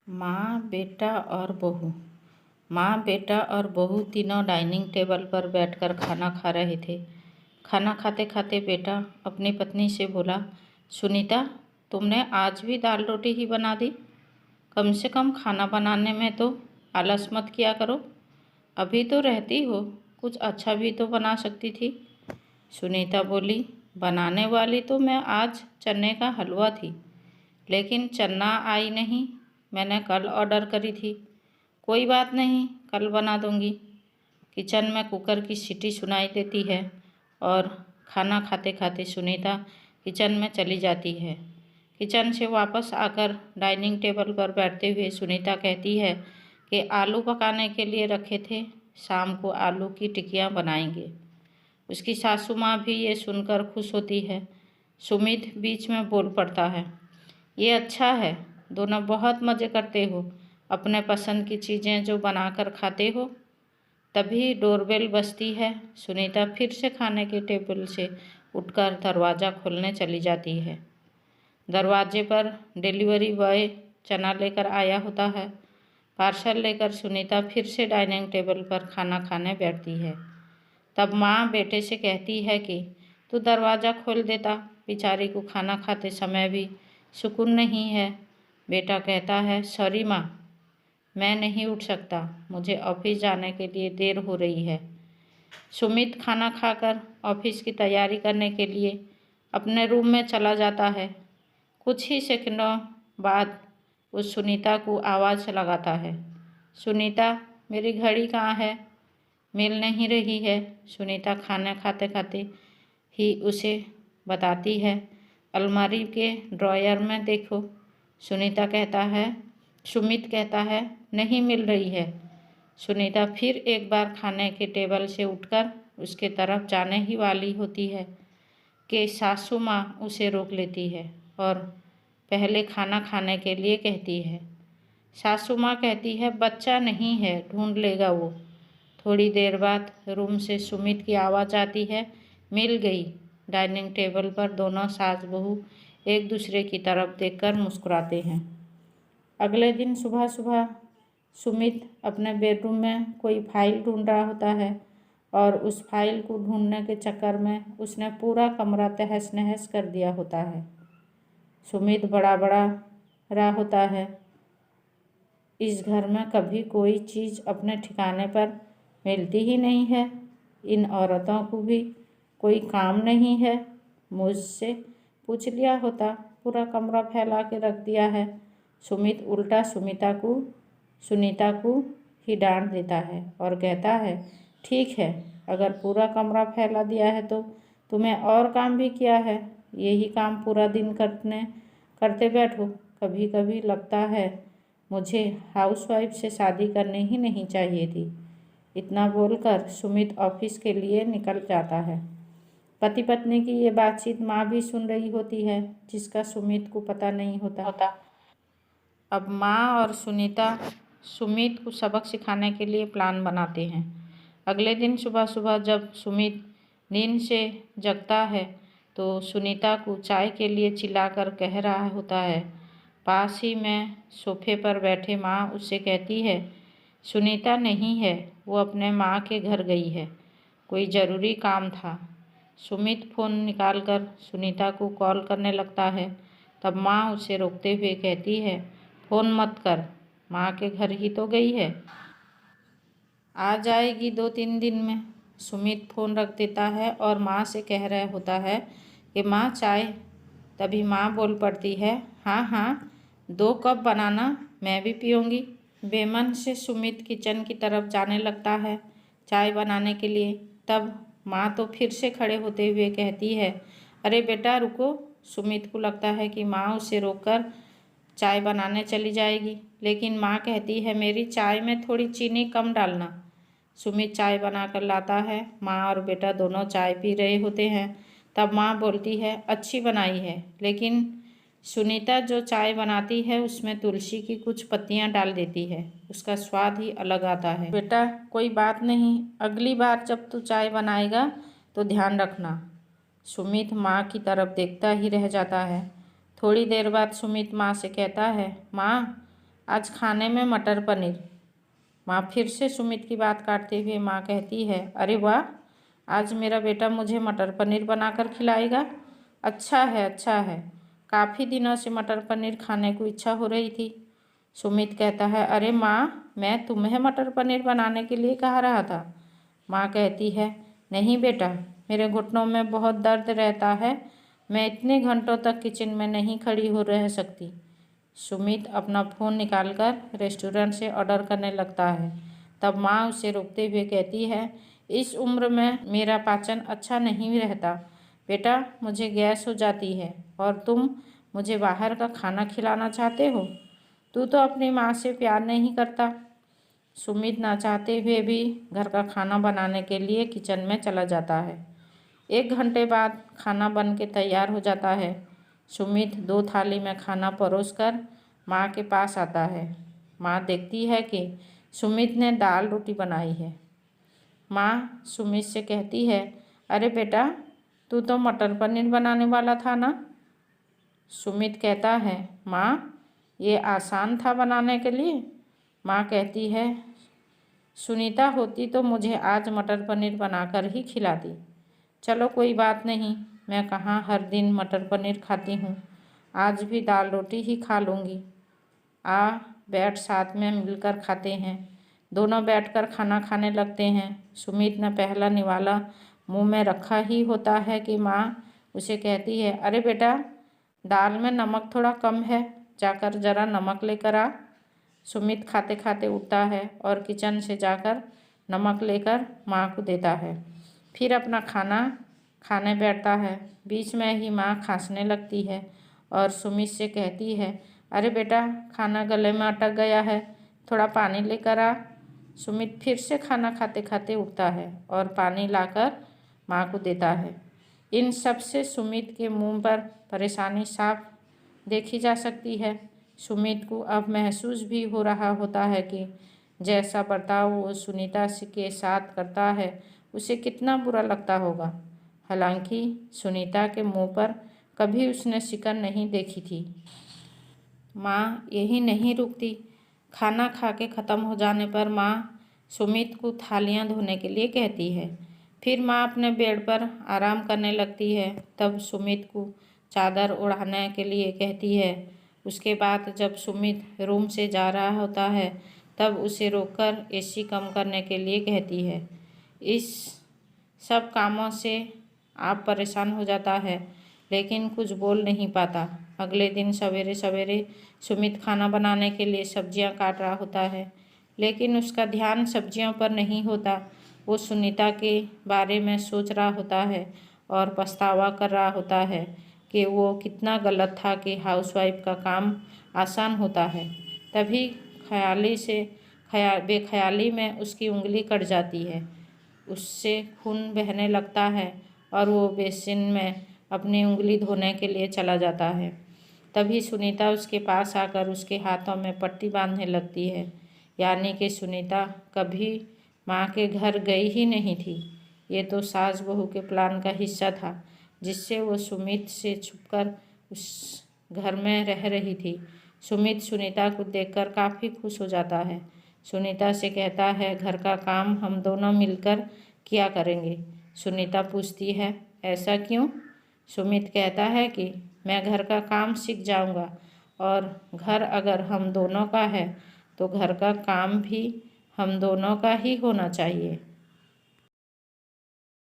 माँ, बेटा और बहू। माँ, बेटा और बहू तीनों डाइनिंग टेबल पर बैठकर खाना खा रहे थे। खाना खाते खाते बेटा अपनी पत्नी से बोला, सुनीता, तुमने आज भी दाल रोटी ही बना दी। कम से कम खाना बनाने में तो आलस मत किया करो। अभी तो रहती हो, कुछ अच्छा भी तो बना सकती थी। सुनीता बोली, बनाने वाली तो मैं आज चने का हलवा थी, लेकिन चन्ना आई नहीं। मैंने कल ऑर्डर करी थी। कोई बात नहीं, कल बना दूंगी। किचन में कुकर की सीटी सुनाई देती है और खाना खाते खाते सुनीता किचन में चली जाती है। किचन से वापस आकर डाइनिंग टेबल पर बैठते हुए सुनीता कहती है कि आलू पकाने के लिए रखे थे, शाम को आलू की टिक्कियाँ बनाएंगे। उसकी सासू माँ भी ये सुनकर खुश होती है। सुमित बीच में बोल पड़ता है, ये अच्छा है, दोनों बहुत मज़े करते हो, अपने पसंद की चीज़ें जो बनाकर खाते हो। तभी डोरबेल बजती है। सुनीता फिर से खाने के टेबल से उठकर दरवाज़ा खोलने चली जाती है। दरवाजे पर डिलीवरी बॉय चना लेकर आया होता है। पार्सल लेकर सुनीता फिर से डाइनिंग टेबल पर खाना खाने बैठती है। तब माँ बेटे से कहती है कि तू दरवाज़ा खोल देता, बेचारी को खाना खाते समय भी सुकून नहीं है। बेटा कहता है, सॉरी माँ, मैं नहीं उठ सकता, मुझे ऑफिस जाने के लिए देर हो रही है। सुमित खाना खाकर ऑफिस की तैयारी करने के लिए अपने रूम में चला जाता है। कुछ ही सेकंडों बाद वो सुनीता को आवाज़ लगाता है, सुनीता, मेरी घड़ी कहाँ है? मिल नहीं रही है। सुनीता खाना खाते खाते ही उसे बताती है, अलमारी के ड्रॉयर में देखो। सुमित कहता है, नहीं मिल रही है। सुनीता फिर एक बार खाने के टेबल से उठकर उसके तरफ जाने ही वाली होती है कि सासू माँ उसे रोक लेती है और पहले खाना खाने के लिए कहती है। सासू माँ कहती है, बच्चा नहीं है, ढूंढ लेगा वो। थोड़ी देर बाद रूम से सुमित की आवाज़ आती है, मिल गई। डाइनिंग टेबल पर दोनों सास बहू एक दूसरे की तरफ देखकर मुस्कुराते हैं। अगले दिन सुबह सुबह सुमित अपने बेडरूम में कोई फाइल ढूंढ रहा होता है और उस फाइल को ढूंढने के चक्कर में उसने पूरा कमरा तहस नहस कर दिया होता है। सुमित बड़ा बड़ा रहा होता है, इस घर में कभी कोई चीज़ अपने ठिकाने पर मिलती ही नहीं है। इन औरतों को भी कोई काम नहीं है। मुझसे पूछ लिया होता, पूरा कमरा फैला के रख दिया है। सुमित उल्टा सुनीता को ही डांट देता है और कहता है, ठीक है, अगर पूरा कमरा फैला दिया है तो तुम्हें और काम भी किया है, यही काम पूरा दिन करते बैठो। कभी कभी लगता है मुझे हाउसवाइफ से शादी करनी ही नहीं चाहिए थी। इतना बोलकर सुमित ऑफिस के लिए निकल जाता है। पति पत्नी की ये बातचीत माँ भी सुन रही होती है, जिसका सुमित को पता नहीं होता। अब माँ और सुनीता सुमित को सबक सिखाने के लिए प्लान बनाते हैं। अगले दिन सुबह सुबह जब सुमित नींद से जगता है तो सुनीता को चाय के लिए चिल्लाकर कह रहा होता है। पास ही में सोफे पर बैठे माँ उससे कहती है, सुनीता नहीं है, वो अपने माँ के घर गई है, कोई ज़रूरी काम था। सुमित फ़ोन निकालकर सुनीता को कॉल करने लगता है। तब माँ उसे रोकते हुए कहती है, फ़ोन मत कर, माँ के घर ही तो गई है, आ जाएगी 2-3 दिन में। सुमित फ़ोन रख देता है और माँ से कह रहा होता है कि माँ चाय। तभी माँ बोल पड़ती है, हाँ हाँ, 2 कप बनाना, मैं भी पीऊँगी। बेमन से सुमित किचन की तरफ जाने लगता है चाय बनाने के लिए। तब माँ तो फिर से खड़े होते हुए कहती है, अरे बेटा रुको। सुमित को लगता है कि माँ उसे रोककर चाय बनाने चली जाएगी, लेकिन माँ कहती है, मेरी चाय में थोड़ी चीनी कम डालना। सुमित चाय बनाकर लाता है। माँ और बेटा दोनों चाय पी रहे होते हैं। तब माँ बोलती है, अच्छी बनाई है, लेकिन सुनीता जो चाय बनाती है उसमें तुलसी की कुछ पत्तियाँ डाल देती है, उसका स्वाद ही अलग आता है। बेटा कोई बात नहीं, अगली बार जब तू चाय बनाएगा तो ध्यान रखना। सुमित माँ की तरफ देखता ही रह जाता है। थोड़ी देर बाद सुमित माँ से कहता है, माँ आज खाने में मटर पनीर। माँ फिर से सुमित की बात काटते हुए माँ कहती है, अरे वाह, आज मेरा बेटा मुझे मटर पनीर बनाकर खिलाएगा। अच्छा है, अच्छा है। काफ़ी दिनों से मटर पनीर खाने को इच्छा हो रही थी। सुमित कहता है, अरे माँ, मैं तुम्हें मटर पनीर बनाने के लिए कह रहा था। माँ कहती है, नहीं बेटा, मेरे घुटनों में बहुत दर्द रहता है, मैं इतने घंटों तक किचन में नहीं खड़ी हो रह सकती। सुमित अपना फ़ोन निकालकर रेस्टोरेंट से ऑर्डर करने लगता है। तब माँ उसे रोकते हुए कहती है, इस उम्र में मेरा पाचन अच्छा नहीं रहता बेटा, मुझे गैस हो जाती है और तुम मुझे बाहर का खाना खिलाना चाहते हो। तू तो अपनी माँ से प्यार नहीं करता। सुमित ना चाहते हुए भी घर का खाना बनाने के लिए किचन में चला जाता है। 1 घंटे बाद खाना बन के तैयार हो जाता है। सुमित 2 थाली में खाना परोसकर माँ के पास आता है। माँ देखती है कि सुमित ने दाल रोटी बनाई है। माँ सुमित से कहती है, अरे बेटा, तू तो मटर पनीर बनाने वाला था ना। सुमित कहता है, माँ, ये आसान था बनाने के लिए। माँ कहती है, सुनीता होती तो मुझे आज मटर पनीर बनाकर ही खिलाती। चलो कोई बात नहीं, मैं कहाँ हर दिन मटर पनीर खाती हूँ, आज भी दाल रोटी ही खा लूँगी। आ बैठ साथ में मिलकर खाते हैं। दोनों बैठकर खाना खाने लगते हैं। सुमित ने पहला निवाला मुंह में रखा ही होता है कि माँ उसे कहती है, अरे बेटा, दाल में नमक थोड़ा कम है, जाकर ज़रा नमक लेकर आ। सुमित खाते खाते उठता है और किचन से जाकर नमक लेकर माँ को देता है। फिर अपना खाना खाने बैठता है। बीच में ही माँ खांसने लगती है और सुमित से कहती है, अरे बेटा, खाना गले में अटक गया है, थोड़ा पानी लेकर आ। सुमित फिर से खाना खाते खाते उठता है और पानी लाकर माँ को देता है। इन सब से सुमित के मुंह पर परेशानी साफ देखी जा सकती है। सुमित को अब महसूस भी हो रहा होता है कि जैसा बर्ताव वो सुनीता के साथ करता है उसे कितना बुरा लगता होगा। हालांकि सुनीता के मुंह पर कभी उसने शिकन नहीं देखी थी। माँ यही नहीं रुकती। खाना खा के ख़त्म हो जाने पर माँ सुमित को थालियाँ धोने के लिए कहती है। फिर माँ अपने बेड पर आराम करने लगती है। तब सुमित को चादर ओढ़ाने के लिए कहती है। उसके बाद जब सुमित रूम से जा रहा होता है तब उसे रोककर एसी कम करने के लिए कहती है। इस सब कामों से आप परेशान हो जाता है लेकिन कुछ बोल नहीं पाता। अगले दिन सवेरे सवेरे सुमित खाना बनाने के लिए सब्जियां काट रहा होता है लेकिन उसका ध्यान सब्जियों पर नहीं होता। वो सुनीता के बारे में सोच रहा होता है और पछतावा कर रहा होता है कि वो कितना गलत था कि हाउसवाइफ का काम आसान होता है। तभी बेख्याली में उसकी उंगली कट जाती है। उससे खून बहने लगता है और वो बेसिन में अपनी उंगली धोने के लिए चला जाता है। तभी सुनीता उसके पास आकर उसके हाथों में पट्टी बांधने लगती है। यानी कि सुनीता कभी माँ के घर गई ही नहीं थी। ये तो सास बहू के प्लान का हिस्सा था जिससे वो सुमित से छुपकर उस घर में रह रही थी। सुमित सुनीता को देखकर काफ़ी खुश हो जाता है। सुनीता से कहता है, घर का काम हम दोनों मिलकर किया करेंगे। सुनीता पूछती है, ऐसा क्यों? सुमित कहता है कि मैं घर का काम सीख जाऊंगा और घर अगर हम दोनों का है तो घर का काम भी हम दोनों का ही होना चाहिए।